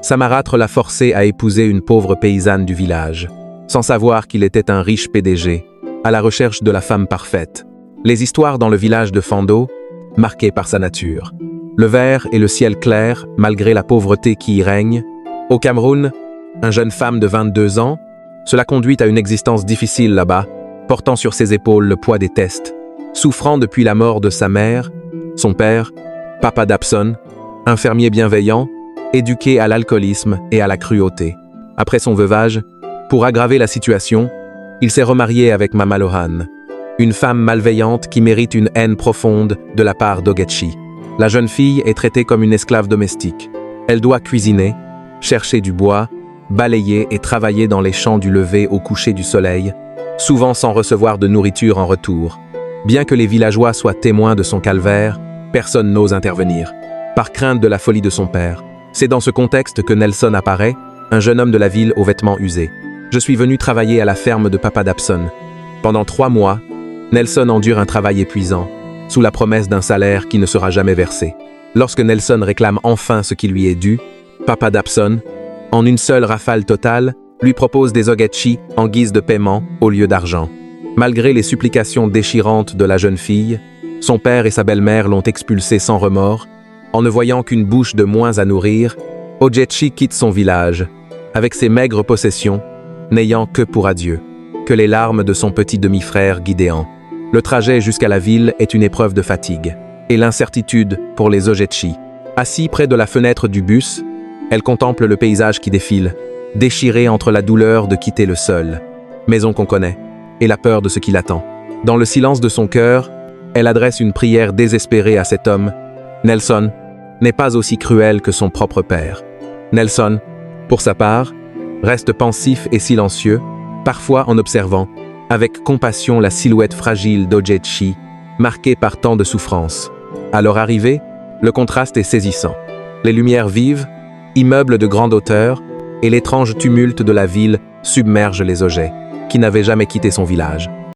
Samaratra l'a forcé à épouser une pauvre paysanne du village, sans savoir qu'il était un riche PDG, à la recherche de la femme parfaite. Les histoires dans le village de Fando, marquées par sa nature. Le vert et le ciel clair, malgré la pauvreté qui y règne. Au Cameroun, une jeune femme de 22 ans, cela conduit à une existence difficile là-bas, portant sur ses épaules le poids des tests, souffrant depuis la mort de sa mère, son père, Papa Dabson, un fermier bienveillant, éduqué à l'alcoolisme et à la cruauté. Après son veuvage, pour aggraver la situation, il s'est remarié avec Mama Lohan, une femme malveillante qui mérite une haine profonde de la part d'Ogechi. La jeune fille est traitée comme une esclave domestique. Elle doit cuisiner, chercher du bois, balayer et travailler dans les champs du lever au coucher du soleil, souvent sans recevoir de nourriture en retour. Bien que les villageois soient témoins de son calvaire, personne n'ose intervenir, par crainte de la folie de son père. C'est dans ce contexte que Nelson apparaît, un jeune homme de la ville aux vêtements usés. Je suis venu travailler à la ferme de Papa Dabson. Pendant 3 mois, Nelson endure un travail épuisant, sous la promesse d'un salaire qui ne sera jamais versé. Lorsque Nelson réclame enfin ce qui lui est dû, Papa Dabson, en une seule rafale totale, lui propose des ogechi en guise de paiement au lieu d'argent. Malgré les supplications déchirantes de la jeune fille, son père et sa belle-mère l'ont expulsé sans remords. En ne voyant qu'une bouche de moins à nourrir, Ogechi quitte son village, avec ses maigres possessions, n'ayant que pour adieu, que les larmes de son petit demi-frère Gideon. Le trajet jusqu'à la ville est une épreuve de fatigue, et l'incertitude pour les Ogechi. Assis près de la fenêtre du bus, elle contemple le paysage qui défile, déchirée entre la douleur de quitter le seul, maison qu'on connaît, et la peur de ce qui l'attend. Dans le silence de son cœur, elle adresse une prière désespérée à cet homme. Nelson n'est pas aussi cruel que son propre père. Nelson, pour sa part, reste pensif et silencieux, parfois en observant, avec compassion la silhouette fragile d'Ogechi, marquée par tant de souffrance. À leur arrivée, le contraste est saisissant. Les lumières vives, immeubles de grande hauteur, et l'étrange tumulte de la ville submergent les Ogets, qui n'avaient jamais quitté son village.